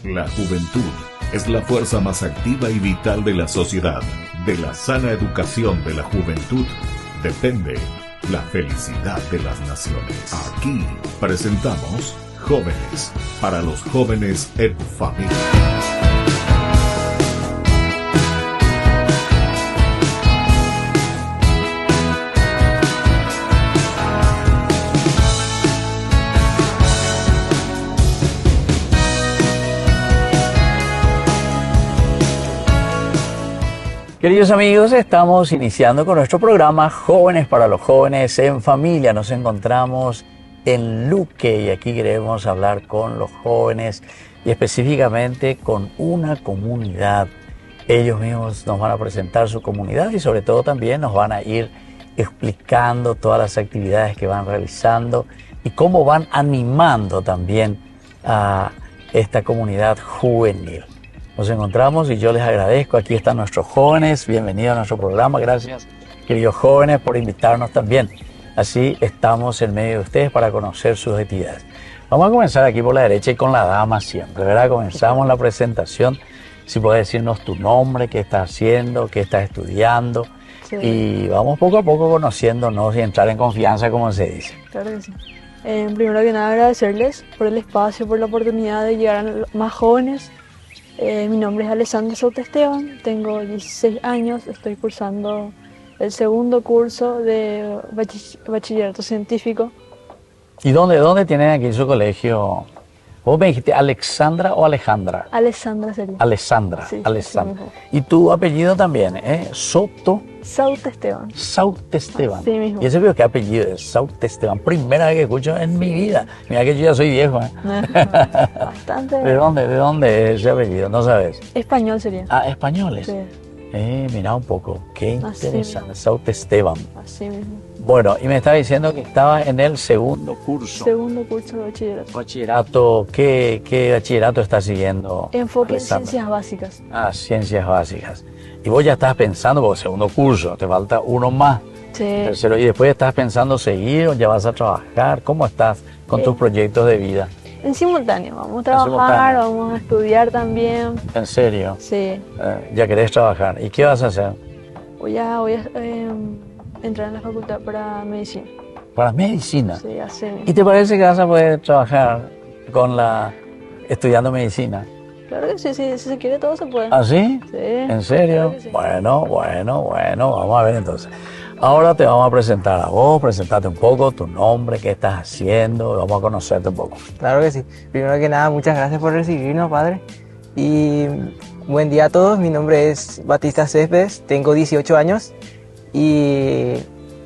La juventud es la fuerza más activa y vital de la sociedad. De la sana educación de la juventud depende la felicidad de las naciones. Aquí presentamos Jóvenes, para los jóvenes en familia. Queridos amigos, estamos iniciando con nuestro programa Jóvenes para los jóvenes en familia. Nos encontramos en Luque y aquí queremos hablar con los jóvenes y específicamente con una comunidad. Ellos mismos nos van a presentar su comunidad y sobre todo también nos van a ir explicando todas las actividades que van realizando y cómo van animando también a esta comunidad juvenil. Nos encontramos y yo les agradezco. Aquí están nuestros jóvenes. Bienvenidos a nuestro programa. Gracias, queridos jóvenes, por invitarnos también. Así estamos en medio de ustedes para conocer sus actividades. Vamos a comenzar aquí por la derecha y con la dama siempre, ¿verdad? Comenzamos la presentación. Si puedes decirnos tu nombre, qué estás haciendo, qué estás estudiando. Sí. Y vamos poco a poco conociéndonos y entrar en confianza, como se dice. Claro que sí. Primero que nada, agradecerles por el espacio, por la oportunidad de llegar a más jóvenes. Mi nombre es Alessandra Souto Esteban, tengo 16 años, estoy cursando el segundo curso de bachillerato científico. ¿Y dónde tienen aquí su colegio? ¿Vos me dijiste Alexandra o Alejandra? Alessandra sería. Alessandra, sí, Alessandra. ¿Y tu apellido también, Souto? Souto Esteban. Souto Esteban. Sí mismo. ¿Y ese veo qué apellido es? Souto Esteban. Primera vez que escucho en mi vida. Mira que yo ya soy viejo, Bastante. ¿De dónde es ese apellido? ¿No sabes? Español sería. Ah, españoles. Sí. Mira un poco. Qué interesante. Así Souto Esteban. Así mismo. Bueno, y me estaba diciendo que estaba en el segundo curso. Segundo curso de bachillerato. Bachillerato, ¿qué bachillerato estás siguiendo? Enfoque en ciencias básicas. Ah, ciencias básicas. Y vos ya estás pensando, porque segundo curso, te falta uno más. Sí. Tercero, y después estás pensando seguir o ya vas a trabajar. ¿Cómo estás con tus proyectos de vida? En simultáneo, vamos a trabajar, vamos a estudiar también. ¿En serio? Sí. Ya querés trabajar. ¿Y qué vas a hacer? Voy a entrar en la facultad para medicina. ¿Para medicina? Sí, así. ¿Y te parece que vas a poder trabajar estudiando medicina? Claro que sí, si se quiere todo se puede. ¿Ah, sí? Sí. ¿En serio? Claro sí. Bueno, vamos a ver entonces. Ahora te vamos a presentar a vos, presentarte un poco, tu nombre, qué estás haciendo, vamos a conocerte un poco. Claro que sí. Primero que nada, muchas gracias por recibirnos, padre. Y buen día a todos, mi nombre es Batista Céspedes, tengo 18 años y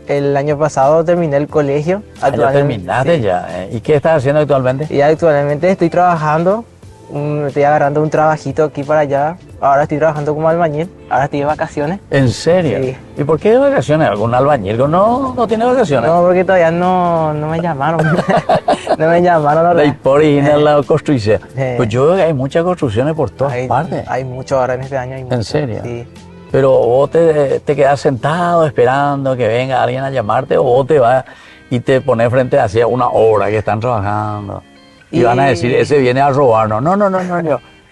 el año pasado terminé el colegio. Ya terminaste, sí. Ya. ¿Y qué estás haciendo actualmente? Y actualmente estoy trabajando, estoy agarrando un trabajito aquí para allá. Ahora estoy trabajando como albañil, ahora estoy de vacaciones. ¿En serio? Sí. ¿Y por qué de vacaciones? ¿Algún albañil no tiene vacaciones? No, porque todavía no me llamaron. No me llamaron. De por ahí en la construcción. Pues yo veo que hay muchas construcciones por todas partes. Hay mucho ahora en este año. Hay mucho. ¿En serio? Sí. Pero vos te quedás sentado esperando que venga alguien a llamarte o vos te vas y te pones frente hacia una obra que están trabajando y van a decir, ese viene a robarnos. No,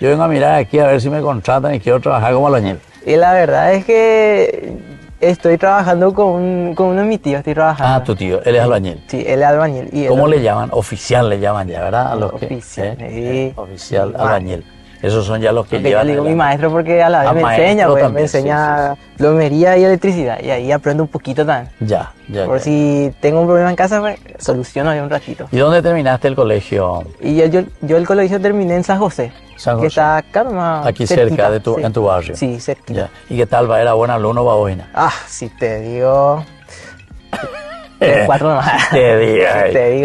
yo vengo a mirar aquí a ver si me contratan y quiero trabajar como albañil. Y la verdad es que estoy trabajando con uno de mis tíos, estoy trabajando. Ah, tu tío, él es albañil. Sí, él es albañil. Y ¿Cómo le llaman? Oficial le llaman ya, ¿verdad? A los oficial, sí. Oficial, albañil. Esos son ya los que llevan. Yo digo mi maestro porque a la vez me enseña, pues, me enseña plomería y electricidad y ahí aprendo un poquito también. Ya. Por si tengo un problema en casa, pues soluciono ahí un ratito. ¿Y dónde terminaste el colegio? Y yo el colegio terminé en San José. Que está acá nomás. Aquí cerquita, cerca en tu barrio. Sí, cerquita. Ya. ¿Y qué tal va? ¿Era buen alumno o baboina? Ah, si te digo. 4 nomás. Te digo.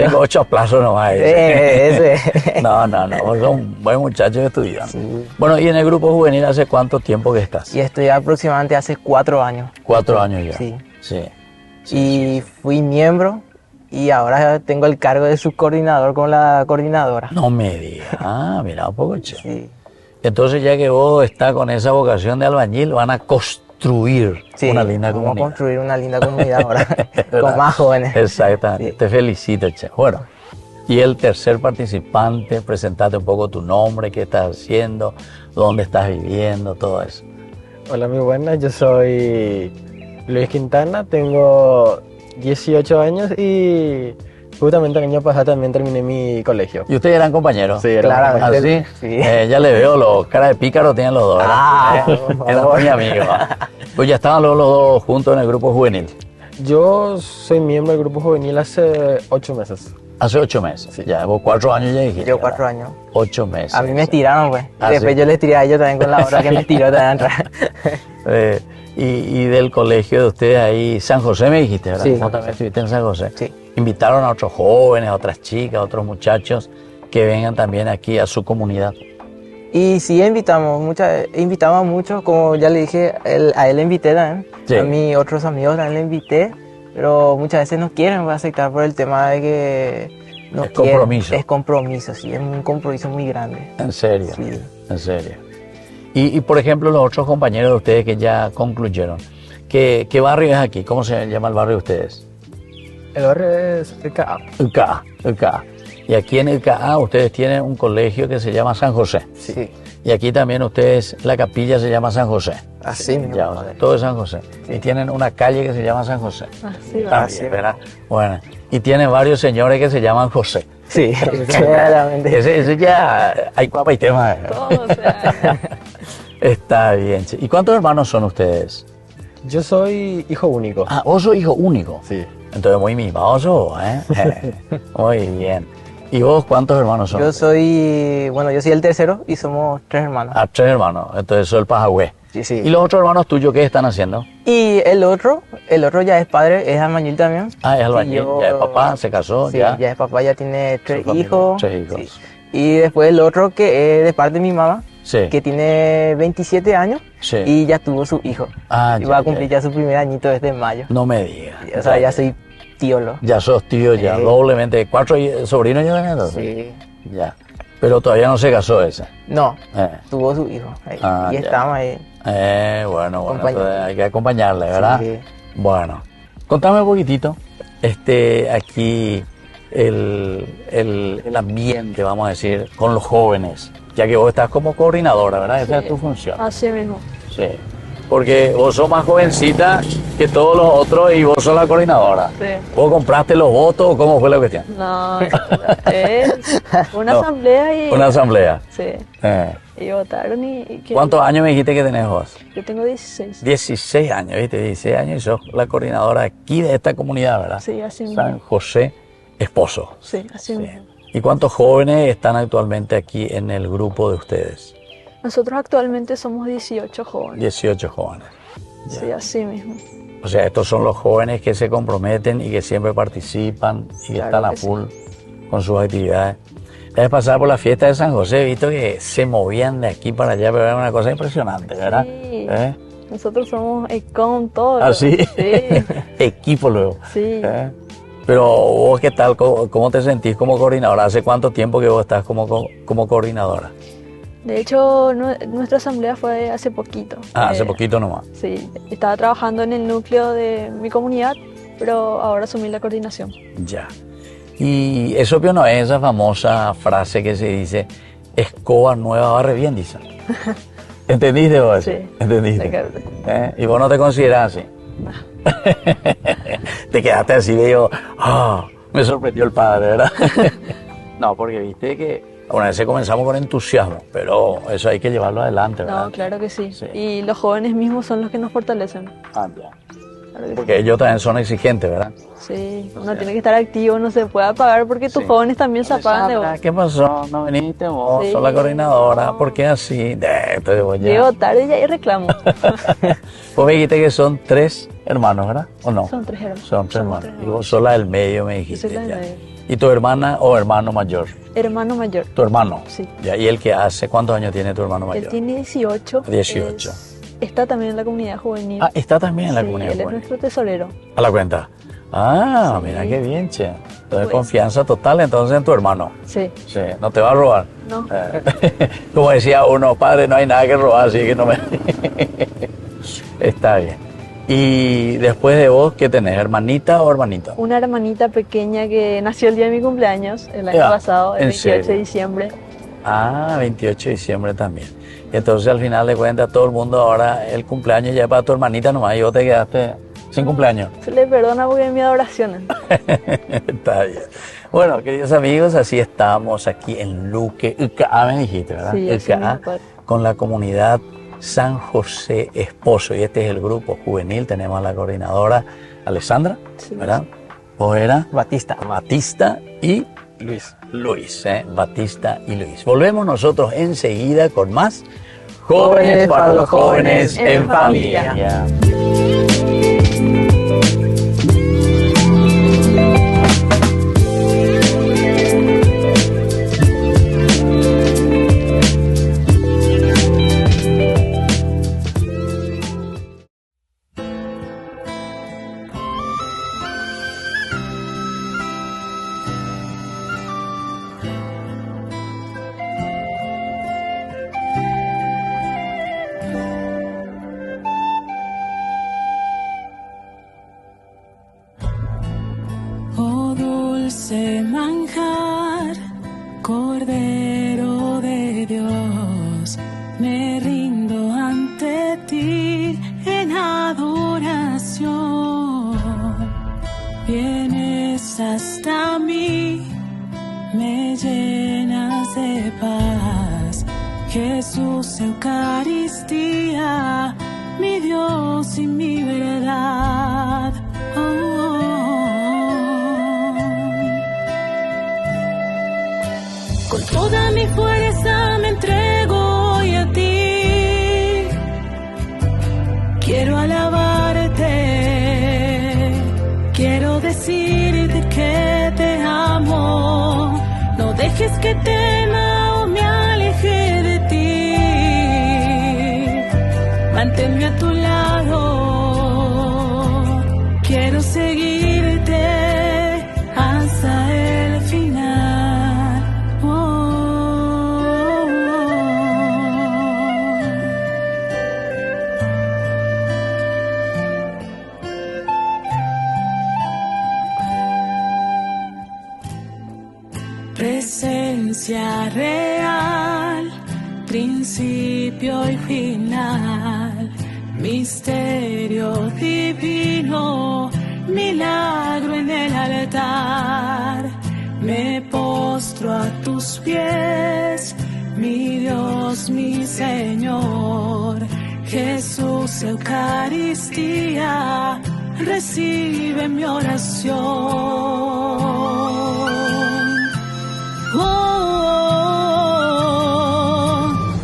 Tengo 8 aplausos nomás. Ese. No. Vos sos un buen muchacho de estudiante. Sí. Bueno, ¿y en el grupo juvenil hace cuánto tiempo que estás? Y estoy aproximadamente hace 4 años. 4 años ya. Sí. Y fui miembro y ahora tengo el cargo de subcoordinador con la coordinadora. No me digas. Ah, mira, un poco chévere. Sí. Entonces, ya que vos estás con esa vocación de albañil, van a construir una linda comunidad. Vamos a construir una linda comunidad ahora, con más jóvenes. Exactamente. Sí. Te felicito, che. Bueno, Y el tercer participante, presentate un poco tu nombre, qué estás haciendo, dónde estás viviendo, todo eso. Hola, muy buenas. Yo soy Luis Quintana, tengo 18 años y justamente el año pasado también terminé mi colegio. ¿Y ustedes eran compañeros? Sí, era Claramente. ¿Ah, sí? Sí. Ya le veo, los cara de pícaro tienen los dos, ¿verdad? Ah, por Eran favor. muy amigos. Pues ya estaban los dos juntos en el grupo juvenil. Yo soy miembro del grupo juvenil hace 8 meses. Hace 8 meses. Sí. Ya, vos 4 años ya dijiste. Yo ¿verdad? 4 años. 8 meses. A mí me estiraron, pues. Ah, Después ¿sí? yo les tiré a ellos también con la hora que me estiró también atrás. Y del colegio de ustedes ahí, San José me dijiste, ¿verdad? Sí. Vos también estuviste en San José. Sí. Invitaron a otros jóvenes, a otras chicas, a otros muchachos que vengan también aquí a su comunidad. Y sí, invitamos a muchos, como ya le dije, a él le invité también. Sí. A mis otros amigos también le invité, pero muchas veces no quieren aceptar por el tema de que no Es quieren. compromiso. Es compromiso, sí, es un compromiso muy grande. En serio, Sí. en serio. Y por ejemplo, los otros compañeros de ustedes que ya concluyeron, ¿qué barrio es aquí? ¿Cómo se llama el barrio de ustedes? El barrio es el KA. El CA, el CA. Y aquí en el CA ustedes tienen un colegio que se llama San José. Sí. Y aquí también ustedes, la capilla se llama San José. Así mismo. Ya, o sea, todo es San José. Y tienen una calle que se llama San José. Así va. También, ¿verdad? Bueno, y tienen varios señores que se llaman José. Sí, claramente. Ese ya hay cuapa y tema. Todo, o sea, Está bien. Che. ¿Y cuántos hermanos son ustedes? Yo soy hijo único. Ah, vos sos hijo único. Sí. Entonces muy mimoso, ¿eh? Muy bien. ¿Y vos cuántos hermanos son? Yo soy el tercero y somos 3 hermanos. Ah, 3 hermanos. Entonces soy el pajagüe. Sí, sí. ¿Y los otros hermanos tuyos qué están haciendo? Y el otro ya es padre, es albañil también. Ah, es albañil, Y yo- ya es papá, se casó, Sí, ya. ya es papá, ya tiene 3 familia, hijos. 3 hijos. Sí. Y después el otro que es de parte de mi mamá, Sí. que tiene 27 años Sí. y ya tuvo su hijo. Ah, Y ya, va a cumplir ya. ya su primer añito desde mayo. No me digas. O sea, ya soy tíolo. Ya sos tío, ya, Sí. doblemente. 4 sobrinos ya ven Sí. Ya. Pero todavía no se casó ese. No, Eh. tuvo su hijo. Ahí. Ah, y ya. estamos ahí. Bueno, Acompañar. entonces hay que acompañarle, ¿verdad? Sí. Bueno, contame un poquitito, aquí el ambiente, vamos a decir, con los jóvenes, ya que vos estás como coordinadora, ¿verdad? Esa es tu función. así mismo. Sí. Porque vos sos más jovencita que todos los otros y vos sos la coordinadora. Sí. ¿Vos compraste los votos o cómo fue la cuestión? No, es una No, asamblea y... Una asamblea. Sí, Eh. y votaron y que- ¿Cuántos años me dijiste que tenés vos? Yo tengo 16. 16 años, ¿viste? 16 años y sos la coordinadora aquí de esta comunidad, ¿verdad? Sí, así mismo. San José Esposo. Sí, así mismo. ¿Y cuántos jóvenes están actualmente aquí en el grupo de ustedes? Nosotros actualmente somos 18 jóvenes. 18 jóvenes. Sí, así mismo. O sea, estos son los jóvenes que se comprometen y que siempre participan y que Claro están a que sí. full con sus actividades. La vez pasada por la fiesta de San José he visto que se movían de aquí para allá, pero era una cosa impresionante, ¿verdad? Sí. ¿Eh? Nosotros somos ECOM, todo. ¿Ah, sí? Sí, Equipo luego. sí. ¿Eh? Pero vos, ¿qué tal? ¿Cómo te sentís como coordinadora? ¿Hace cuánto tiempo que vos estás como coordinadora? De hecho, nuestra asamblea fue hace poquito. Hace poquito nomás. Sí, estaba trabajando en el núcleo de mi comunidad, pero ahora asumí la coordinación. Ya. Y eso que no es esa famosa frase que se dice, escoba nueva barre bien, dicen. ¿Entendiste vos? Sí. ¿Entendiste? Me capté. ¿Y vos no te consideras así? Te quedaste así, digo, me sorprendió el padre, ¿verdad? No, porque viste que una vez comenzamos con entusiasmo, pero eso hay que llevarlo adelante, ¿verdad? No, claro que sí. Sí. Y los jóvenes mismos son los que nos fortalecen. Ah, ya. Claro que Porque ellos también son exigentes, ¿verdad? sí. Uno tiene que estar activo, no se puede apagar porque tus Sí. jóvenes también se apagan de vos. Sandra, ¿qué pasó? ¿No viniste vos? Sí. Sos la coordinadora. ¿Por qué así? Entonces vos ya. Llego tarde y ya hay reclamo. Vos me dijiste que son 3 hermanos, ¿verdad? ¿O no? Son 3 hermanos. Son 3 Somos hermanos. tres Y vos sos la del medio, me dijiste. Yo soy la del ya. medio. ¿Y tu hermana o hermano mayor? Hermano mayor. Tu hermano. Sí. Ya. ¿Y el que hace? ¿Cuántos años tiene tu hermano mayor? Él tiene 18. 18. Está también en la comunidad juvenil. Ah, está también en la Sí, comunidad él es juvenil. nuestro tesorero. A la cuenta. Ah, Sí. mira qué bien, che. Entonces Pues- confianza total entonces en tu hermano. Sí. Sí, no te va a robar. No. Como decía uno, padre, no hay nada que robar, así que no me... Está bien. Y después de vos, ¿qué tenés? ¿Hermanita o hermanito? Una hermanita pequeña que nació el día de mi cumpleaños, el año Ya, pasado, el ¿en 28 de serio? diciembre. Ah, 28 de diciembre también. Entonces al final de cuentas todo el mundo ahora el cumpleaños ya es para tu hermanita nomás y vos te quedaste sin cumpleaños. Se le perdona porque es mi adoración. Está bien. Bueno, queridos amigos, así estamos aquí en Luque, UCA, me dijiste, ¿verdad? Sí, así UCA, mismo, padre. con la comunidad San José Esposo. Y este es el grupo juvenil. Tenemos a la coordinadora Alessandra, Sí. ¿verdad? Vos era Batista. Batista y Luis, Batista y Luis. Volvemos nosotros enseguida con más Jóvenes para los Jóvenes en Familia. Oh dulce manjar, Cordero de Dios, me rindo ante ti en adoración. Vienes hasta mí, me llenas de paz. Jesús, Eucaristía, mi Dios y mi verdad. Con toda mi fuerza me entrego hoy a ti. Quiero alabarte, quiero decirte que te amo. No dejes que tema o me aleje de ti. Manténme a tu lado, quiero seguirte hasta el final. Presencia real, principio y final, misterio divino, milagro en el altar. Me postro a tus pies, mi Dios, mi Señor. Jesús, Eucaristía, recibe mi oración.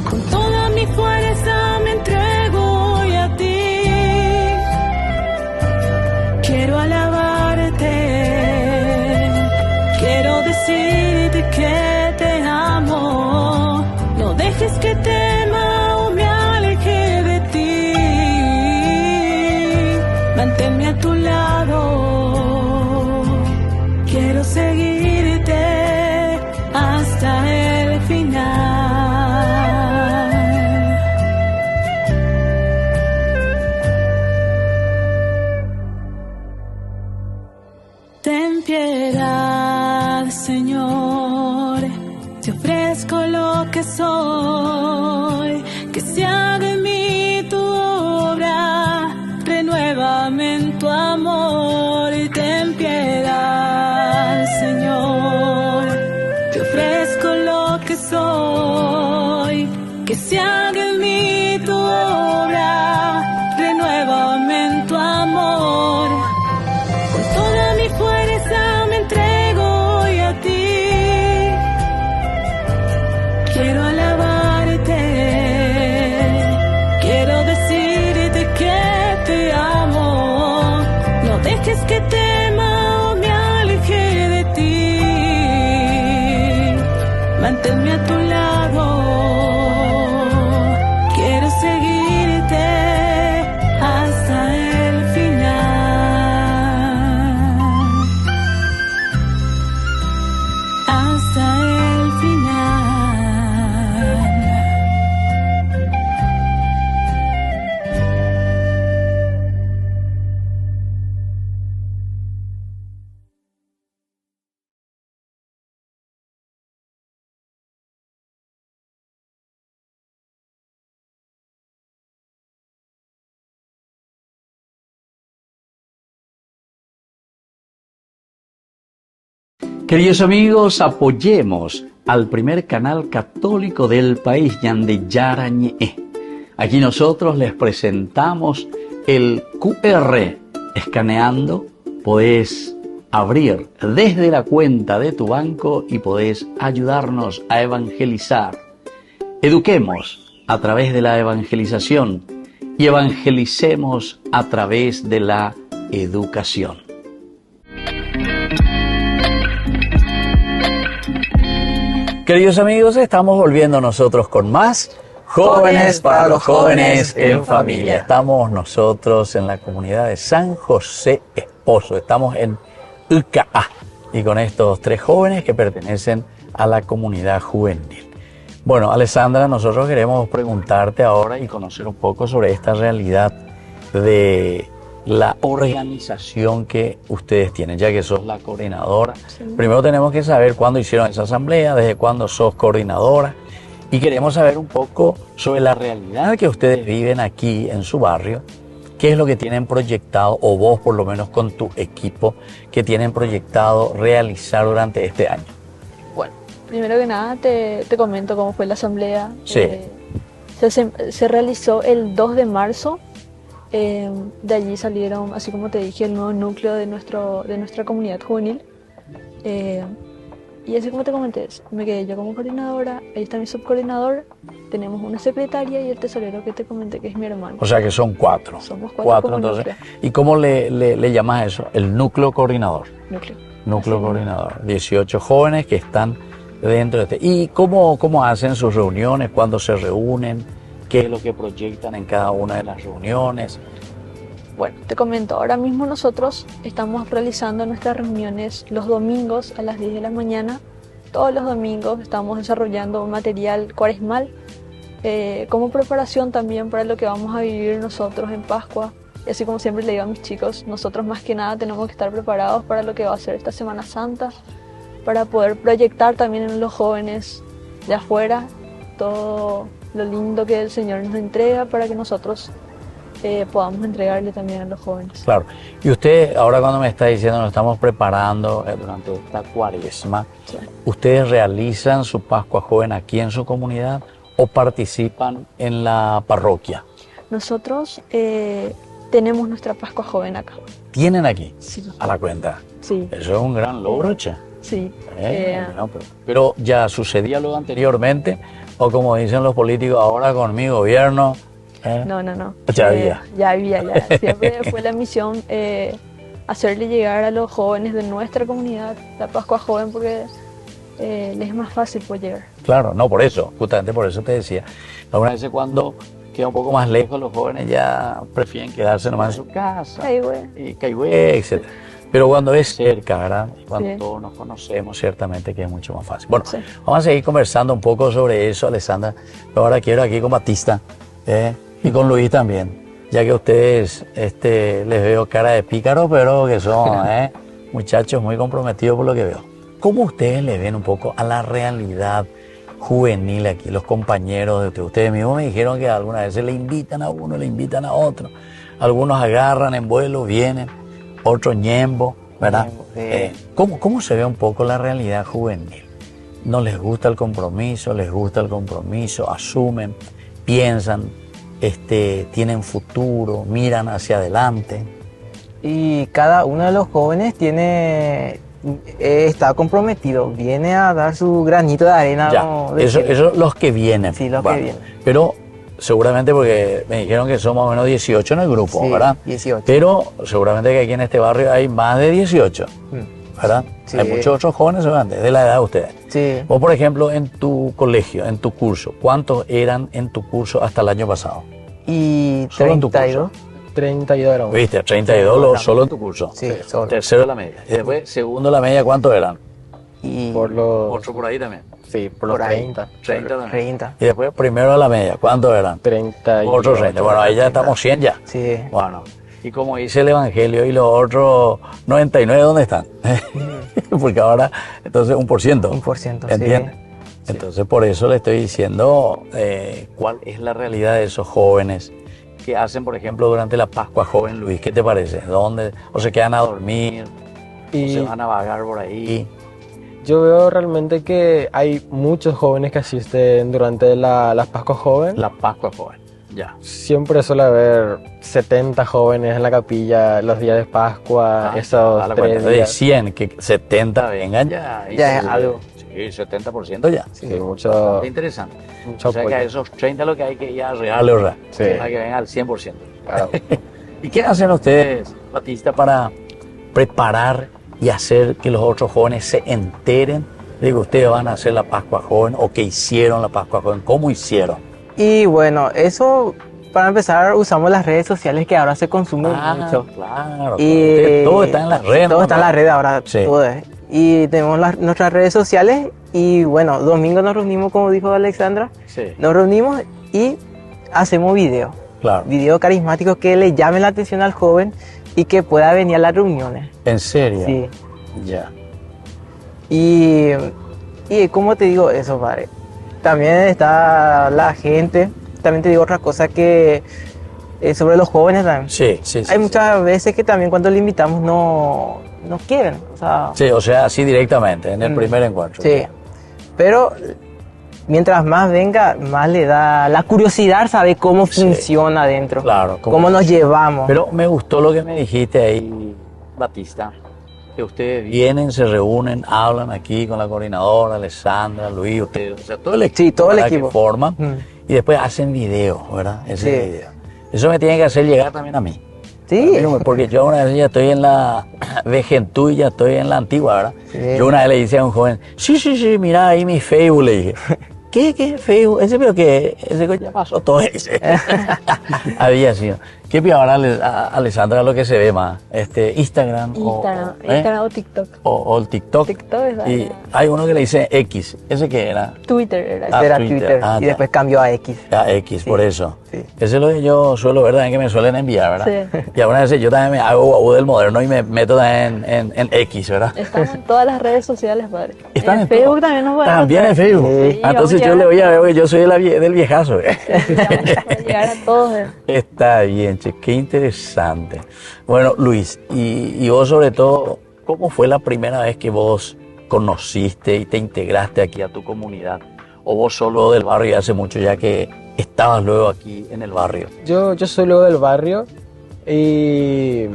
Con toda mi fuerza me entrego hoy a ti. Quiero alabarte, quiero decirte que te amo. No dejes que tema o me aleje de ti. Manténme a tu lado, quiero seguirte hasta el final. Ten piedad, Señor, te ofrezco lo que soy, que se haga en mí tu obra, renuévame en tu amor. Ten piedad, Señor, te ofrezco lo que soy, que se haga en mí tu obra, renuévame en tu amor. Con toda mi fuerza me entrego hoy a ti. Quiero alabarte, quiero decirte que te amo. No dejes que tema o me aleje de ti. Manténme a tu lado, quiero seguirte hasta el final. Hasta el final. Queridos amigos, apoyemos al primer canal católico del país, Yande Yarañe. Aquí nosotros les presentamos el QR. Escaneando, podés abrir desde la cuenta de tu banco y podés ayudarnos a evangelizar. Eduquemos a través de la evangelización y evangelicemos a través de la educación. Queridos amigos, estamos volviendo nosotros con más Jóvenes para los Jóvenes en Familia. Estamos nosotros en la comunidad de San José Esposo. Estamos en UCA y con estos 3 jóvenes que pertenecen a la comunidad juvenil. Bueno, Alessandra, nosotros queremos preguntarte ahora y conocer un poco sobre esta realidad de la organización que ustedes tienen, ya que sos la coordinadora. Sí. Primero tenemos que saber cuándo hicieron esa asamblea, desde cuándo sos coordinadora, y queremos saber un poco sobre la realidad que ustedes viven aquí en su barrio, qué es lo que tienen proyectado, o vos por lo menos con tu equipo, que tienen proyectado realizar durante este año. Bueno, primero que nada te comento cómo fue la asamblea. Sí. Se realizó el 2 de marzo. De allí salieron, así como te dije, el nuevo núcleo de nuestra comunidad juvenil. Y así como te comenté, me quedé yo como coordinadora, ahí está mi subcoordinador, tenemos una secretaria y el tesorero que te comenté que es mi hermano. O sea que son 4. Somos 4 entonces. Núcleo. ¿Y cómo le llamas eso? El núcleo coordinador. Núcleo coordinador. 18 jóvenes que están dentro de este. ¿Y cómo hacen sus reuniones? ¿Cuándo se reúnen? ¿Qué es lo que proyectan en cada una de las reuniones? Bueno, te comento, ahora mismo nosotros estamos realizando nuestras reuniones los domingos a las 10 de la mañana. Todos los domingos estamos desarrollando un material cuaresmal como preparación también para lo que vamos a vivir nosotros en Pascua. Y así como siempre le digo a mis chicos, nosotros más que nada tenemos que estar preparados para lo que va a ser esta Semana Santa, para poder proyectar también en los jóvenes de afuera todo lo lindo que el Señor nos entrega para que nosotros podamos entregarle también a los jóvenes. Claro. Y usted, ahora cuando me está diciendo nos estamos preparando durante esta cuaresma, sí. ¿Ustedes realizan su Pascua Joven aquí en su comunidad o participan en la parroquia? Nosotros tenemos nuestra Pascua Joven acá. ¿Tienen aquí? Sí. ¿A la cuenta? Sí. Eso es un gran logro, che. Sí. Pero ya sucedía lo anteriormente, o como dicen los políticos, ahora con mi gobierno. No. Ya había. Siempre fue la misión hacerle llegar a los jóvenes de nuestra comunidad la Pascua Joven porque les es más fácil poder llegar. Claro, no, por eso, justamente por eso te decía. Algunas veces cuando queda un poco más lejos, los jóvenes ya prefieren quedarse nomás en su casa. Caigüe, etc. Pero cuando es cerca, ¿verdad? Y cuando todos nos conocemos, ciertamente que es mucho más fácil. Bueno, vamos a seguir conversando un poco sobre eso, Alessandra. Pero ahora quiero aquí con Batista y con Luis también, ya que ustedes les veo cara de pícaro, pero que son muchachos muy comprometidos por lo que veo. ¿Cómo ustedes le ven un poco a la realidad juvenil aquí? Los compañeros de ustedes mismos me dijeron que algunas veces le invitan a uno, le invitan a otro. Algunos agarran en vuelo, vienen. Otro ñembo, ¿verdad? ¿Cómo se ve un poco la realidad juvenil? ¿No les gusta el compromiso? ¿Les gusta el compromiso? ¿Asumen? ¿Piensan? ¿Tienen futuro? ¿Miran hacia adelante? Y cada uno de los jóvenes está comprometido, viene a dar su granito de arena. Ya, eso los que vienen. Sí, los que vienen. Pero seguramente porque me dijeron que son más o menos 18 en el grupo, sí, ¿verdad? 18. Pero seguramente que aquí en este barrio hay más de 18, ¿verdad? Sí. Hay muchos otros jóvenes seguramente, de la edad de ustedes. Sí. Vos, por ejemplo, en tu colegio, en tu curso, ¿cuántos eran en tu curso hasta el año pasado? Y ¿Solo 32. 32 eran. ¿Viste? 32 solo en tu curso. Sí, solo. Tercero de la media. Y después, segundo de la media, ¿cuántos eran? Y por los... Otro por ahí también. Sí, por los 30. 30. Y después, primero de la media, ¿cuántos eran? 30. Otros 30. Bueno, ahí ya estamos 100 ya. Sí. Bueno, y como dice el Evangelio, ¿y los otros 99 dónde están? Porque ahora, entonces, 1%. 1%, ¿entiendes? Sí. Entonces, por eso le estoy diciendo cuál es la realidad de esos jóvenes que hacen, por ejemplo, durante la Pascua Joven, Luis. ¿Qué te parece? ¿Dónde? ¿O se quedan a dormir? ¿O se van a vagar por ahí? Yo veo realmente que hay muchos jóvenes que asisten durante las Pascuas Joven. La Pascua joven. Ya. Siempre suele haber 70 jóvenes en la capilla los días de Pascua, esos A la 3 cuenta de días. 100, que 70 vengan ya. y Ya es se- algo. Sí, 70% ya. Sí, mucho, Bastante interesante. mucho O sea que a apoyo. esos 30 lo que hay que ir a regalos, ¿verdad? Sí. Para que vengan al 100%. Claro. ¿Y qué hacen ustedes, Batista, para preparar y hacer que los otros jóvenes se enteren de que ustedes van a hacer la Pascua Joven o que hicieron la Pascua Joven? ¿Cómo hicieron? Y bueno, eso para empezar usamos las redes sociales que ahora se consumen mucho. Claro. Y Ustedes- todo está en las redes. Todo ¿no? está en las redes ahora. Sí. Todo es. Y tenemos nuestras redes sociales y bueno, domingo nos reunimos, como dijo Alexandra, Sí, nos reunimos y hacemos videos. claro. Videos carismáticos que le llamen la atención al joven y que pueda venir a las reuniones. ¿En serio? Sí. Ya. Y como te digo eso, padre. También está la gente. También te digo otra cosa que sobre los jóvenes también. Sí, sí, sí. Hay sí. muchas veces que también cuando le invitamos no quieren. O sea, Sí, o sea, así directamente, en el Mm. primer encuentro. sí. Pero mientras más venga, más le da la curiosidad, saber cómo Sí. funciona adentro. Claro. Cómo nos llevamos. Pero me gustó lo que me dijiste ahí, Batista, que ustedes vienen, se reúnen, hablan aquí con la coordinadora, Alessandra, Luis, ustedes, o sea, todo el equipo, Sí, todo el ¿verdad? equipo. Que forman, Mm. y después hacen videos, ¿verdad? Ese Sí. video. Eso me tiene que hacer llegar también a mí. Sí. Porque yo una vez ya estoy en la Vejentú y ya estoy en la antigua, ¿verdad? Sí. Yo una vez le dije a un joven, sí, mira ahí mi Facebook, le dije. ¿Qué Facebook? Ese pero que ese ya pasó todo ese. Había sido. ¿Qué pide ahora, Alessandra, lo que se ve más? Instagram, Instagram o TikTok. o el TikTok. TikTok es Y hay uno que le dice X. ¿Ese qué era? Twitter era. Ah, Era Twitter. Twitter. Ah, Y ya. después cambió a X. X, Sí, por eso. sí. Ese es lo que yo suelo ver también, que me suelen enviar, ¿verdad? Sí. Y algunas veces yo también me hago guau del moderno y me meto también en X, ¿verdad? Estamos en todas las redes sociales, padre. Están en Facebook todo. también nos podemos También en Facebook. Sí, Ah, entonces vamos a yo le llegar voy a ver que yo soy del viejazo. para llegar a todos. Está bien, che, qué interesante. Bueno, Luis, y vos sobre todo, ¿cómo fue la primera vez que vos conociste y te integraste aquí a tu comunidad? ¿O vos solo del barrio y hace mucho ya que estabas luego aquí en el barrio? Yo soy luego del barrio y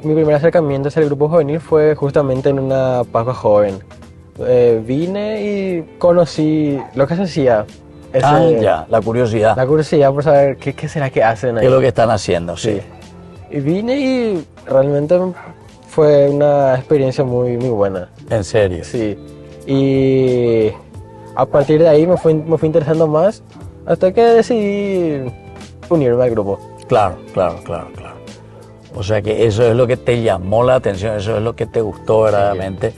mi primer acercamiento hacia el grupo juvenil fue justamente en una Pascua Joven. Vine y conocí lo que se hacía. Ya, la curiosidad. La curiosidad por saber qué será que hacen ahí. ¿Qué es lo que están haciendo? Sí. Y vine y realmente fue una experiencia muy, muy buena. En serio. Sí. Y a partir de ahí me fue interesando más hasta que decidí unirme al grupo. Claro. O sea que eso es lo que te llamó la atención, eso es lo que te gustó verdaderamente,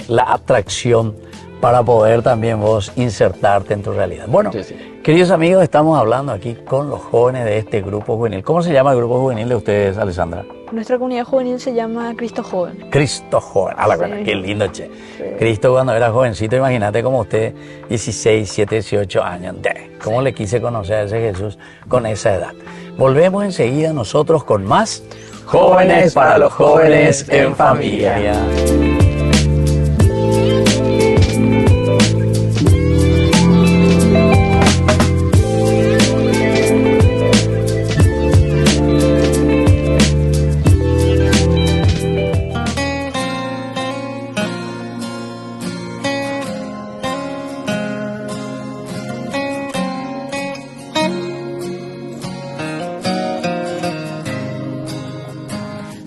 la atracción para poder también vos insertarte en tu realidad. Bueno, Sí. queridos amigos, estamos hablando aquí con los jóvenes de este grupo juvenil. ¿Cómo se llama el grupo juvenil de ustedes, Alessandra? Nuestra comunidad juvenil se llama Cristo Joven. Cristo Joven. A la Sí. buena, qué lindo, che. Sí. Cristo cuando era jovencito, imagínate como usted, 16, 17, 18 años. ¿Cómo le quise conocer a ese Jesús con esa edad? Volvemos enseguida nosotros con más Jóvenes para los jóvenes en familia.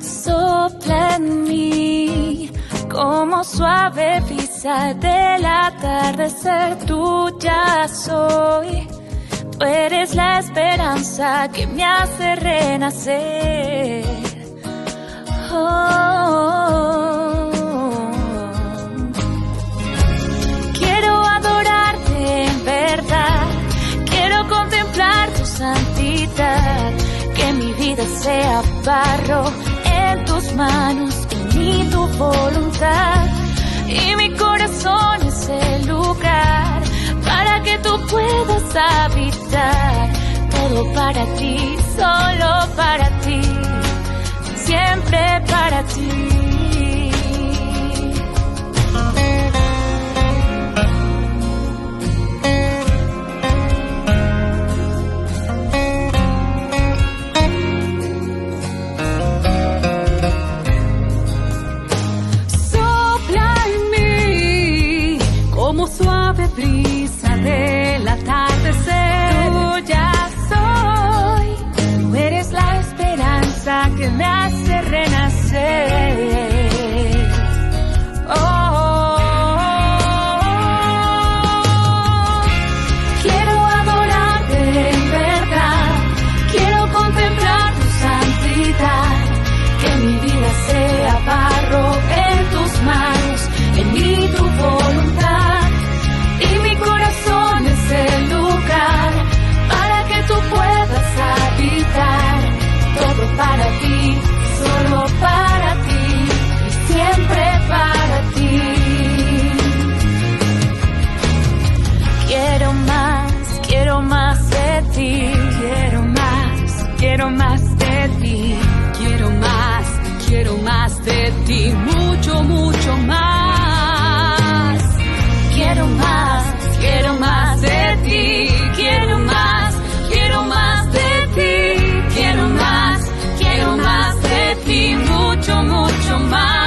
Sopla en mí como suave brisa del atardecer, tú ya soy. Tú eres la esperanza que me hace renacer. Oh. Quiero adorarte en verdad, quiero contemplar tu santidad, que mi vida sea barro en tus manos, en mí tu voluntad, y mi corazón es el lugar para que tú puedas habitar. Todo para ti, solo para ti, siempre para ti. ti, mucho, mucho más. Quiero más de ti, quiero más de ti, quiero más de ti, mucho, mucho más.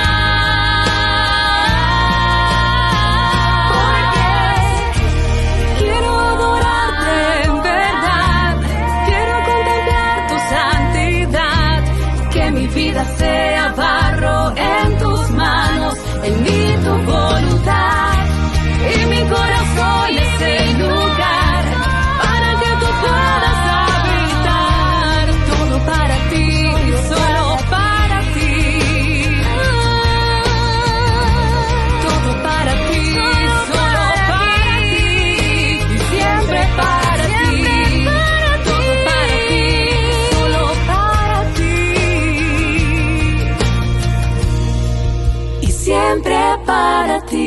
Sea barro en tus manos, en mí tu voluntad, y mi corazón es el lugar para que tú puedas habitar. Todo para ti, solo para ti. Todo para ti, solo para ti, y siempre para ti. Todo para ti, solo para ti. Siempre para ti.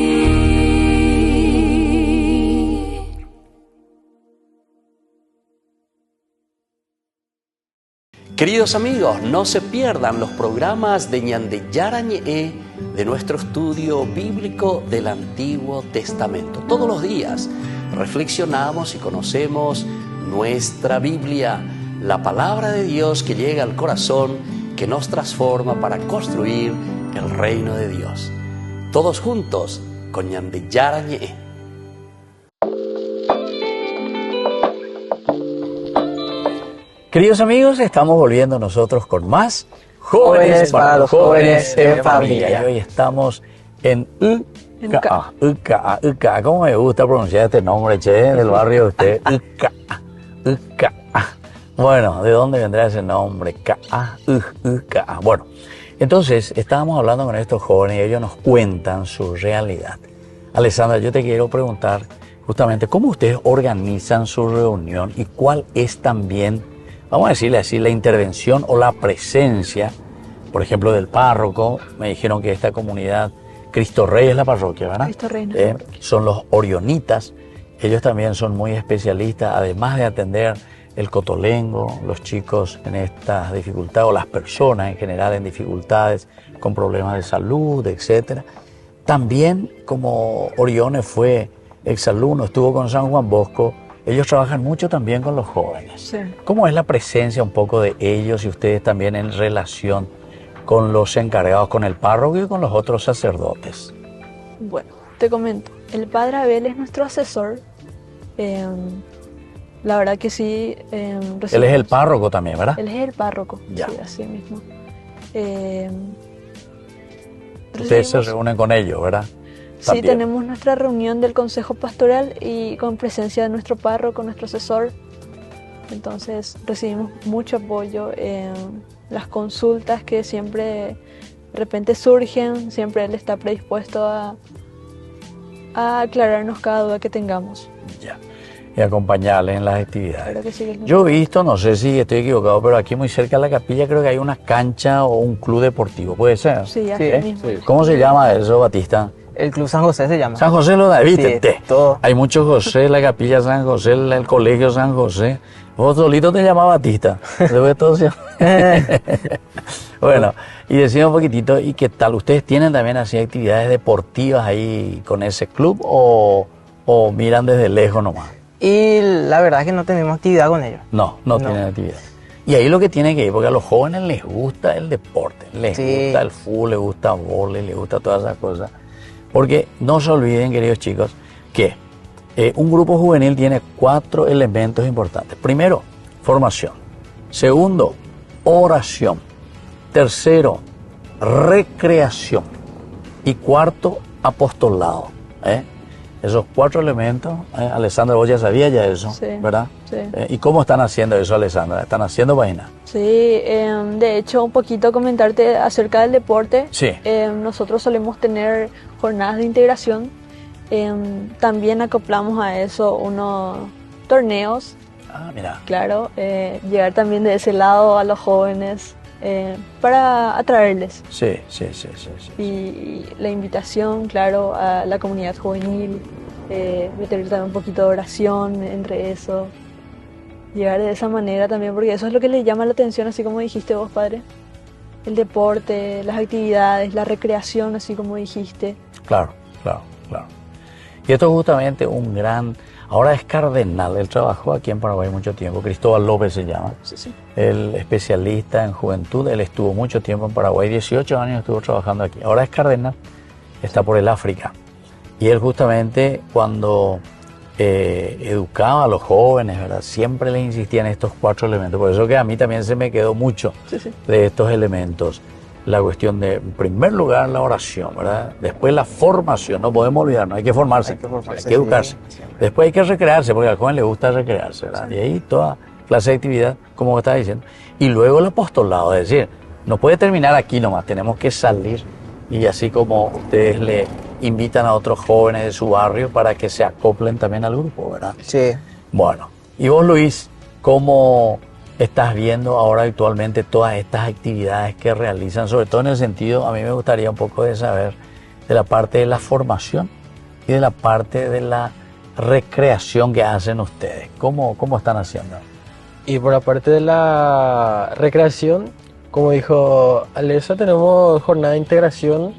Queridos amigos, no se pierdan los programas de Ñande Yarañe de nuestro estudio bíblico del Antiguo Testamento. Todos los días reflexionamos y conocemos nuestra Biblia, la palabra de Dios que llega al corazón, que nos transforma para construir el reino de Dios. Todos juntos con Ñande Yarañe. Queridos amigos, estamos volviendo nosotros con más Jóvenes para los Jóvenes en Familia. Y hoy estamos en UCA. ¿Cómo me gusta pronunciar este nombre, che, del barrio de usted? UCA. Bueno, ¿de dónde vendrá ese nombre? UCA. Bueno, entonces estábamos hablando con estos jóvenes y ellos nos cuentan su realidad. Alessandra, yo te quiero preguntar justamente cómo ustedes organizan su reunión y cuál es también, vamos a decirle así, la intervención o la presencia, por ejemplo, del párroco. Me dijeron que esta comunidad, Cristo Rey es la parroquia, ¿verdad? Cristo Rey. Son los orionitas. Ellos también son muy especialistas, además de atender el cotolengo, los chicos en estas dificultades, o las personas en general en dificultades, con problemas de salud, etc. También, como Orione fue exalumno, estuvo con San Juan Bosco, ellos trabajan mucho también con los jóvenes. Sí. ¿Cómo es la presencia un poco de ellos y ustedes también en relación con los encargados, con el párroco y con los otros sacerdotes? Bueno, te comento. El padre Abel es nuestro asesor. La verdad que sí. Él es el párroco también, ¿verdad? Él es el párroco, ya. Sí, así mismo. Ustedes se reúnen con ellos, ¿verdad? Sí, También. tenemos nuestra reunión del Consejo Pastoral y con presencia de nuestro párroco, nuestro asesor. Entonces recibimos mucho apoyo en las consultas que siempre de repente surgen. Siempre él está predispuesto a aclararnos cada duda que tengamos. Ya. Y acompañarles en las actividades. Claro que sí. Yo he visto, no sé si estoy equivocado, pero aquí muy cerca de la capilla creo que hay una cancha o un club deportivo, ¿puede ser? Sí, así mismo. Sí. ¿Cómo se llama eso, Batista? El Club San José se llama. San José lo da, ¿viste? Sí, todo. Hay muchos José, la capilla San José, el colegio San José. Vos solito te llamás Batista. Después todo se... Bueno, y decime un poquitito, ¿y qué tal? ¿Ustedes tienen también así actividades deportivas ahí con ese club o miran desde lejos nomás? Y la verdad es que no tenemos actividad con ellos. No tienen actividad. Y ahí lo que tiene que ir, porque a los jóvenes les gusta el deporte, les gusta el fútbol, les gusta el vóley, les gusta todas esas cosas. Porque no se olviden, queridos chicos, que un grupo juvenil tiene 4 elementos importantes. Primero, formación. Segundo, oración. Tercero, recreación. Y cuarto, apostolado. Esos 4 elementos, Alessandra, vos ya sabías ya eso, Sí, ¿verdad? sí. ¿Y cómo están haciendo eso, Alessandra? ¿Están haciendo página? Sí, de hecho, un poquito comentarte acerca del deporte. Sí. Nosotros solemos tener jornadas de integración. También acoplamos a eso unos torneos. Ah, mira. Claro, llegar también de ese lado a los jóvenes para atraerles. Sí. Y la invitación, claro, a la comunidad juvenil, meter también un poquito de oración entre eso. Llegar de esa manera también, porque eso es lo que le llama la atención, así como dijiste vos, padre. el deporte, las actividades, la recreación, así como dijiste. Claro, claro, claro. Y esto es justamente un gran... Ahora es cardenal, él trabajó aquí en Paraguay mucho tiempo, Cristóbal López se llama, Sí. el especialista en juventud, él estuvo mucho tiempo en Paraguay, 18 años estuvo trabajando aquí. Ahora es cardenal, está por el África. Y él justamente cuando educaba a los jóvenes, ¿verdad? Siempre les insistía en estos 4 elementos. Por eso que a mí también se me quedó mucho de estos elementos. La cuestión de, en primer lugar, la oración, ¿verdad? Después la formación, no podemos olvidarnos, hay que formarse, hay que educarse. Sí. Después hay que recrearse, porque al joven le gusta recrearse, ¿verdad? Y ahí toda clase de actividad, como estaba diciendo. Y luego el apostolado, es decir, no puede terminar aquí nomás, tenemos que salir. Y así como ustedes le invitan a otros jóvenes de su barrio para que se acoplen también al grupo, ¿verdad? Sí. Bueno, y vos, Luis, ¿cómo estás viendo ahora actualmente todas estas actividades que realizan? Sobre todo en el sentido, a mí me gustaría un poco de saber de la parte de la formación y de la parte de la recreación que hacen ustedes. ¿Cómo están haciendo? Y por la parte de la recreación, como dijo Alessa, tenemos jornada de integración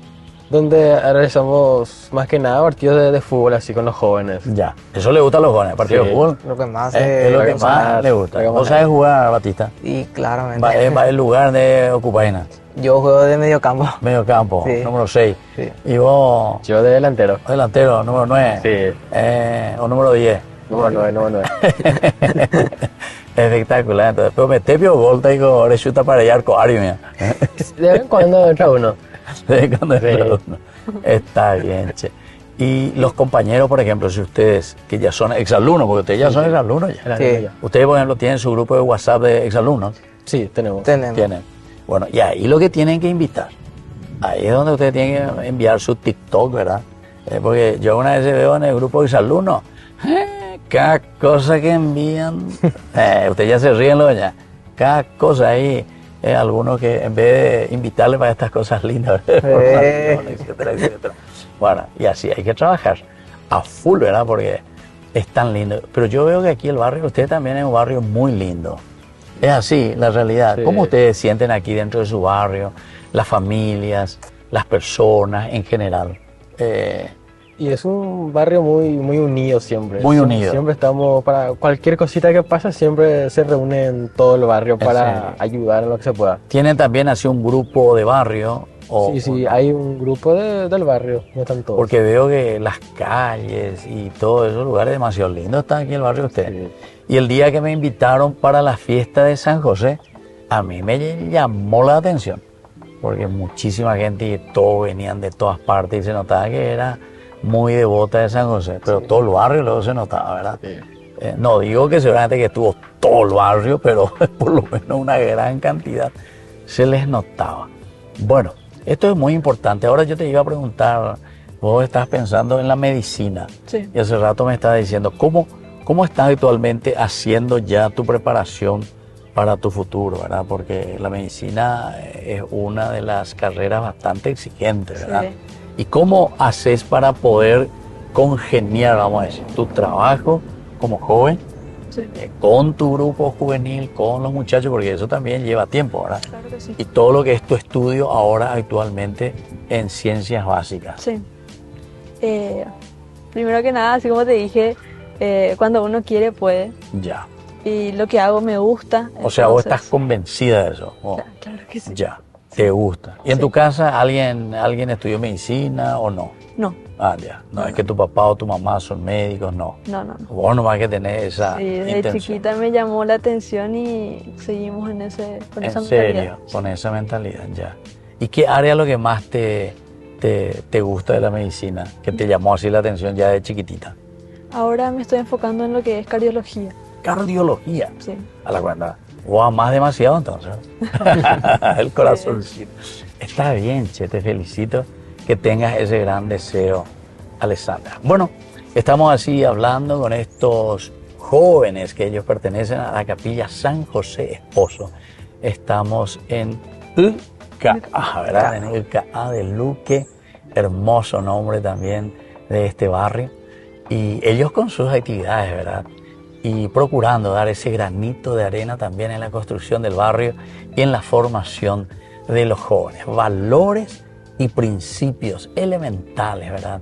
donde realizamos más que nada partidos de fútbol así con los jóvenes. Ya, eso le gusta a los jóvenes, partido de fútbol. Lo que más Es lo que más le gusta. ¿Vos sabés jugar, Batista? Y claramente. Va el lugar de Ocupaina, Yo juego de medio campo. medio campo, Sí. número 6. Sí. Y vos, Yo de delantero. delantero, número 9. Sí. O número 10. Número 9. Espectacular. Entonces, pero metepio volta y ahora chuta para allá arco ario, mira. De vez en cuando entra uno. De cuando Sí. entra uno. Está bien, che. Y los compañeros, por ejemplo, si ustedes, que ya son exalumnos, porque ustedes ya son exalumnos ya. Sí. Ustedes, por ejemplo, tienen su grupo de WhatsApp de exalumnos. Sí, tenemos. Tenemos. Tienen. Bueno, y ahí lo que tienen que invitar. Ahí es donde ustedes tienen que enviar su TikTok, ¿verdad? Porque yo una vez veo en el grupo de exalumnos, cada cosa que envían, ustedes ya se ríen, ¿no? Ya. Cada cosa ahí, algunos que en vez de invitarle para estas cosas lindas, etcétera, etcétera. Bueno, y así hay que trabajar a full, ¿verdad? Porque es tan lindo. Pero yo veo que aquí el barrio, usted también es un barrio muy lindo. Es así, la realidad. Sí. ¿Cómo ustedes sienten aquí dentro de su barrio? Las familias, las personas en general. Y es un barrio muy unido siempre. Muy unido. Siempre estamos, para cualquier cosita que pasa, siempre se reúnen todo el barrio serio? para ayudar en lo que se pueda. ¿Tienen también así un grupo de barrio? Sí, hay un grupo del barrio, no están todos. Porque veo que las calles y todos esos lugares demasiado lindos están aquí en el barrio de usted. Sí. Y el día que me invitaron para la fiesta de San José, a mí me llamó la atención. Porque muchísima gente y todos venían de todas partes y se notaba que era muy devota de San José. Pero todo el barrio luego se notaba, ¿verdad? Sí. No digo que seguramente que estuvo todo el barrio, pero por lo menos una gran cantidad se les notaba. Bueno, esto es muy importante. Ahora yo te iba a preguntar, vos estás pensando en la medicina. Sí. Y hace rato me estabas diciendo, ¿cómo estás actualmente haciendo ya tu preparación para tu futuro, ¿verdad? Porque la medicina es una de las carreras bastante exigentes, ¿verdad? Sí. ¿Y cómo haces para poder congeniar, vamos a decir, tu trabajo como joven Sí. con tu grupo juvenil, con los muchachos? Porque eso también lleva tiempo, ¿verdad? Claro que sí. Y todo lo que es tu estudio ahora actualmente en ciencias básicas. Sí. Primero que nada, así como te dije, cuando uno quiere, puede. Ya. Y lo que hago me gusta. O sea, vos entonces- estás convencida de eso. Oh, Claro que sí. ya. Te gusta. ¿Y en Sí. tu casa alguien estudió medicina o no? No, Ah, ya. No, es que tu papá o tu mamá son médicos, no. no. Vos nomás que tenés esa Sí, desde intención. chiquita me llamó la atención y seguimos con En esa serio, mentalidad. con esa mentalidad, ya. ¿Y qué área es lo que más te gusta de la medicina? Que te llamó así la atención ya de chiquitita. Ahora me estoy enfocando en lo que es cardiología. Cardiología. Sí. A la cuenta. O amás demasiado entonces. El corazoncito. Está bien, che, te felicito que tengas ese gran deseo, Alessandra. Bueno, estamos así hablando con estos jóvenes que ellos pertenecen a la capilla San José Esposo. Estamos en UCA, ¿verdad? En UCA de Luque, hermoso nombre también de este barrio. Y ellos con sus actividades, ¿verdad? Y procurando dar ese granito de arena también en la construcción del barrio y en la formación de los jóvenes, valores y principios elementales, ¿verdad?,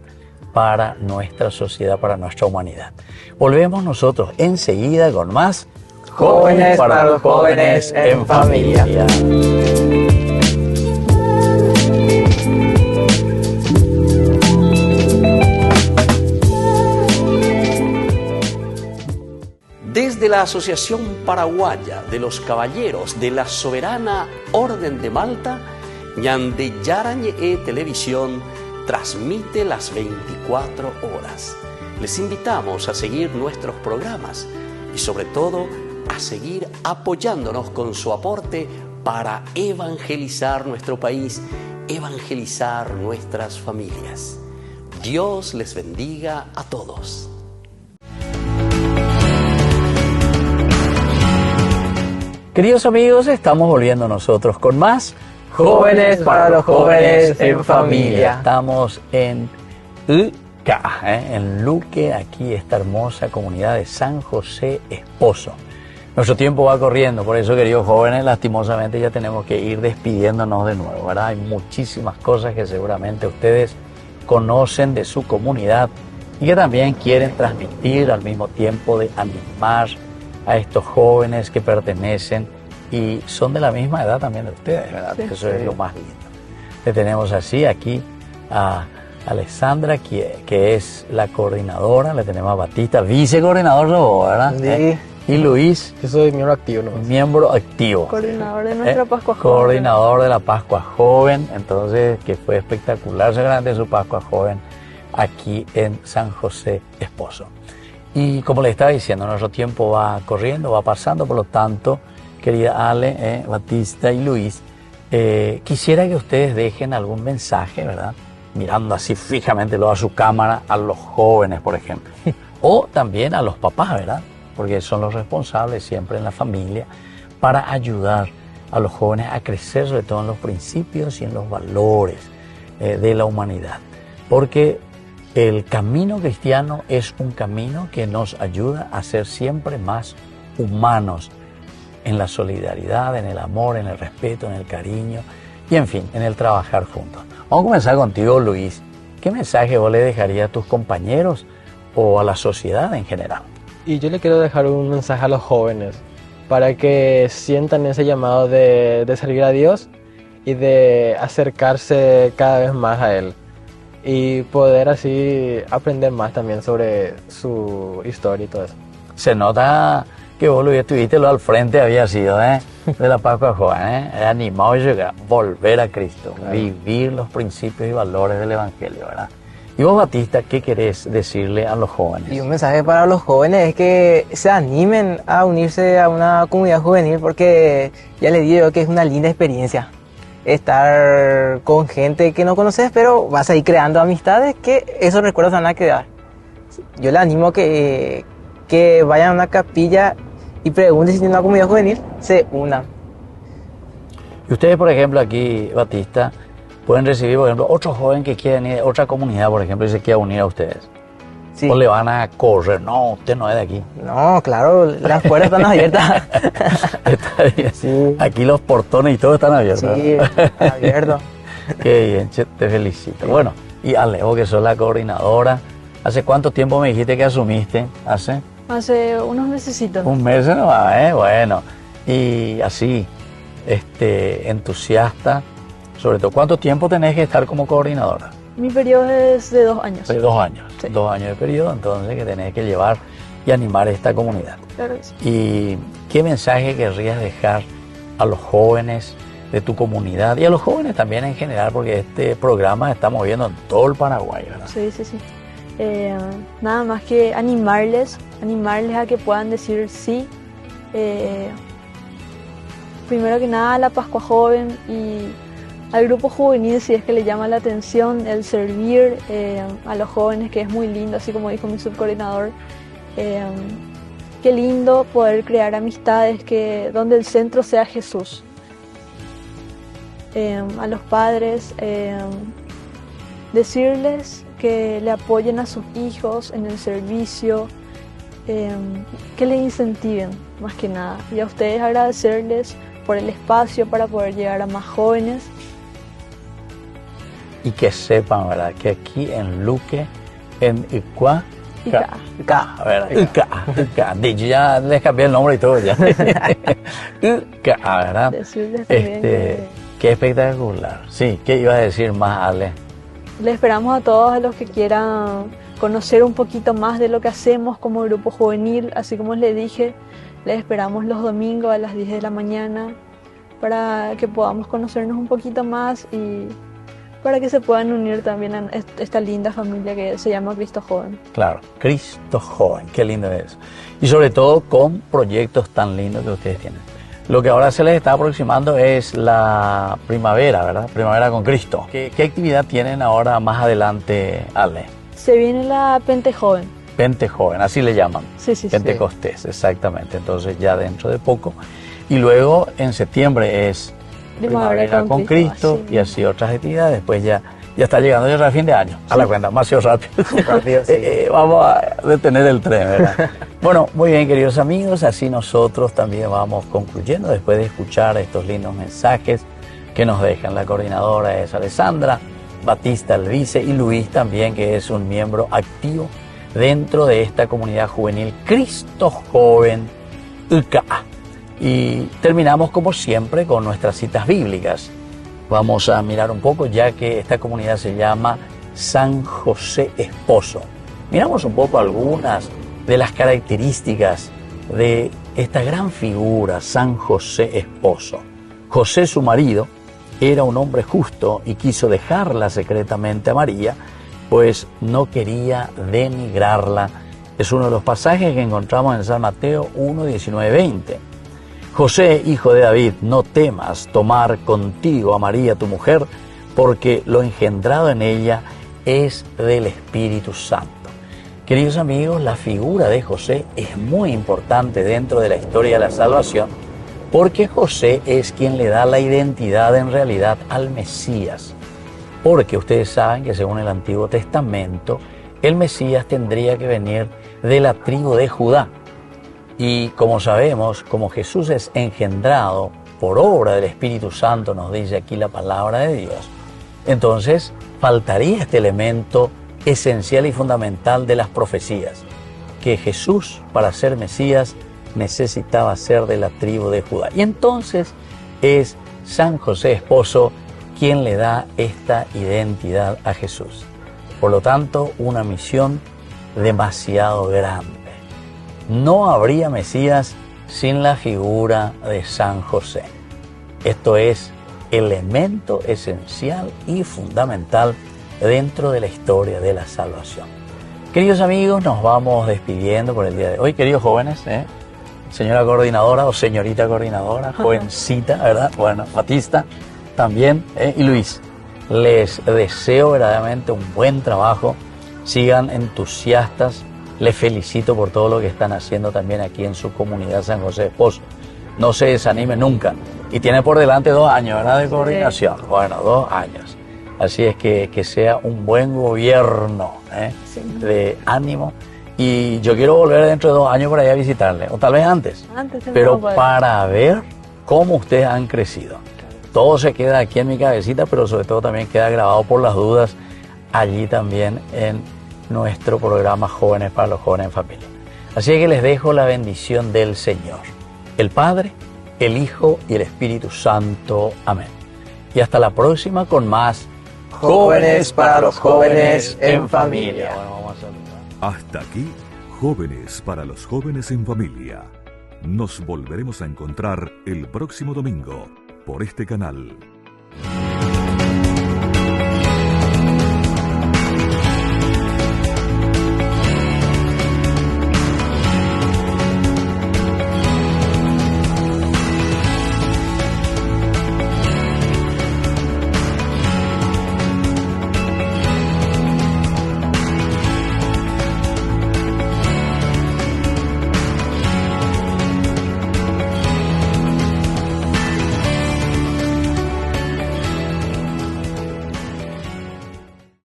para nuestra sociedad, para nuestra humanidad. Volvemos nosotros enseguida con más Jóvenes para los jóvenes en familia. Desde la Asociación Paraguaya de los Caballeros de la Soberana Orden de Malta, Ñande Yarañe Televisión transmite las 24 horas. Les invitamos a seguir nuestros programas y sobre todo a seguir apoyándonos con su aporte para evangelizar nuestro país, evangelizar nuestras familias. Dios les bendiga a todos. Queridos amigos, estamos volviendo nosotros con más Jóvenes para los jóvenes en familia. Estamos en Luca, en Luque, aquí esta hermosa comunidad de San José Esposo. Nuestro tiempo va corriendo, por eso, queridos jóvenes, lastimosamente ya tenemos que ir despidiéndonos de nuevo, ¿verdad? Hay muchísimas cosas que seguramente ustedes conocen de su comunidad y que también quieren transmitir al mismo tiempo de animar a estos jóvenes que pertenecen y son de la misma edad también de ustedes, ¿verdad? Sí. Eso es lo más lindo. Le tenemos así aquí a Alexandra, que es la coordinadora, le tenemos a Batista, vicecoordinador de vos, ¿verdad? Sí. Y Luis, Yo soy miembro activo, ¿no? miembro activo. Coordinador de nuestra Pascua Joven. Coordinador de la Pascua Joven, entonces, que fue espectacular seguramente su Pascua Joven aquí en San José Esposo. Y como les estaba diciendo, nuestro tiempo va corriendo, va pasando, por lo tanto, querida Ale, Batista y Luis, quisiera que ustedes dejen algún mensaje, ¿verdad? Mirando así fijamente a su cámara, a los jóvenes, por ejemplo. O también a los papás, ¿verdad? Porque son los responsables siempre en la familia para ayudar a los jóvenes a crecer, sobre todo en los principios y en los valores de la humanidad. Porque el camino cristiano es un camino que nos ayuda a ser siempre más humanos en la solidaridad, en el amor, en el respeto, en el cariño y, en fin, en el trabajar juntos. Vamos a comenzar contigo, Luis. ¿Qué mensaje vos le dejarías a tus compañeros o a la sociedad en general? Y yo le quiero dejar un mensaje a los jóvenes para que sientan ese llamado de servir a Dios y de acercarse cada vez más a Él y poder así aprender más también sobre su historia y todo eso. Se nota que vos, Luis, estuviste lo al frente, había sido de la Pascua Joven, animado a llegar, volver a Cristo, Claro. Vivir los principios y valores del Evangelio, ¿verdad? Y vos, Batista, ¿qué querés decirle a los jóvenes? Y un mensaje para los jóvenes es que se animen a unirse a una comunidad juvenil porque ya les digo que es una linda experiencia. Estar con gente que no conoces, pero vas a ir creando amistades que esos recuerdos van a quedar. Yo les animo que vayan a una capilla y pregunten si tienen una comunidad juvenil, se unan. Y ustedes, por ejemplo, aquí, Batista, pueden recibir, por ejemplo, otro joven que quiera ir de otra comunidad, por ejemplo, y se quiera unir a ustedes. Sí. O le van a correr, no, usted no es de aquí. No, claro, las puertas están abiertas. Está bien. Sí. Aquí los portones y todo están abiertos. Sí, está abierto. Qué bien, che, te felicito. Bueno, y Ale, vos que sos la coordinadora, ¿hace cuánto tiempo me dijiste que asumiste? ¿Hace Hace unos mesecitos. un mes nomás, Bueno, y así, entusiasta, sobre todo, ¿cuánto tiempo tenés que estar como coordinadora? Mi periodo es de 2 años. De 2 años, Sí. 2 años de periodo, entonces, que tenés que llevar y animar esta comunidad. Claro que sí. ¿Y qué mensaje querrías dejar a los jóvenes de tu comunidad y a los jóvenes también en general? Porque este programa está moviendo en todo el Paraguay, ¿verdad? Sí. Nada más que animarles a que puedan decir sí. Primero que nada a la Pascua Joven y al grupo juvenil, si es que le llama la atención el servir a los jóvenes, que es muy lindo, así como dijo mi subcoordinador. Qué lindo poder crear amistades donde el centro sea Jesús. A los padres, decirles que le apoyen a sus hijos en el servicio, que le incentiven más que nada. Y a ustedes agradecerles por el espacio para poder llegar a más jóvenes. Y que sepan, ¿verdad? Que aquí en Luque, en Icua, Ica. ¿verdad? Ica. Yo ya les cambié el nombre y todo ya. Ica, ¿verdad? Decirles también Qué espectacular. Sí, ¿qué iba a decir más, Ale? le esperamos a todos a los que quieran conocer un poquito más de lo que hacemos como grupo juvenil. Así como les dije, les esperamos los domingos a las 10 de la mañana para que podamos conocernos un poquito más y para que se puedan unir también a esta linda familia que se llama Cristo Joven. Claro, Cristo Joven, qué lindo es. Y sobre todo con proyectos tan lindos que ustedes tienen. Lo que ahora se les está aproximando es la primavera, ¿verdad? Primavera con Cristo. ¿Qué actividad tienen ahora más adelante, Ale? Se viene la Pente Joven. Pente Joven, así le llaman. Sí. Pentecostés, exactamente. Entonces ya dentro de poco. Y luego en septiembre es Primavera con Cristo sí. Y así otras actividades. Después ya está llegando ya el fin de año. A la cuenta, demasiado rápido. Vamos a detener el tren, ¿verdad? Bueno, muy bien, queridos amigos. Así nosotros también vamos concluyendo después de escuchar estos lindos mensajes que nos dejan. La coordinadora es Alessandra, Batista el vice y Luis también, que es un miembro activo dentro de esta comunidad juvenil Cristo Joven UCA. Y terminamos como siempre con nuestras citas bíblicas. Vamos a mirar un poco, ya que esta comunidad se llama San José Esposo. Miramos un poco algunas de las características de esta gran figura, San José Esposo. José, su marido, era un hombre justo y quiso dejarla secretamente a María, pues no quería denigrarla. Es uno de los pasajes que encontramos en San Mateo 1, 19, 20. José, hijo de David, no temas tomar contigo a María tu mujer, porque lo engendrado en ella es del Espíritu Santo. Queridos amigos, la figura de José es muy importante dentro de la historia de la salvación, porque José es quien le da la identidad en realidad al Mesías. Porque ustedes saben que según el Antiguo Testamento, el Mesías tendría que venir de la tribu de Judá. Y como sabemos, como Jesús es engendrado por obra del Espíritu Santo, nos dice aquí la palabra de Dios, entonces faltaría este elemento esencial y fundamental de las profecías, que Jesús, para ser Mesías, necesitaba ser de la tribu de Judá. Y entonces es San José Esposo quien le da esta identidad a Jesús. Por lo tanto, una misión demasiado grande. No habría Mesías sin la figura de San José. Esto es elemento esencial y fundamental dentro de la historia de la salvación. Queridos amigos, nos vamos despidiendo por el día de hoy. Queridos jóvenes, señora coordinadora o señorita coordinadora, jovencita, ¿verdad? Bueno, Batista también, y Luis, les deseo verdaderamente un buen trabajo. Sigan entusiastas. Les felicito por todo lo que están haciendo también aquí en su comunidad San José Esposo. No se desanimen nunca. Y tiene por delante 2 años, ¿verdad? De coordinación. Sí. Bueno, 2 años. Así es que sea un buen gobierno, sí, de ánimo. Y yo quiero volver dentro de 2 años por allá a visitarle, o tal vez antes. Pero para ver cómo ustedes han crecido. Todo se queda aquí en mi cabecita, pero sobre todo también queda grabado por las dudas allí también en nuestro programa Jóvenes para los Jóvenes en Familia. Así que les dejo la bendición del Señor, el Padre, el Hijo y el Espíritu Santo. Amén. Y hasta la próxima con más Jóvenes para los Jóvenes en Familia. Hasta aquí, Jóvenes para los Jóvenes en Familia. Nos volveremos a encontrar el próximo domingo por este canal.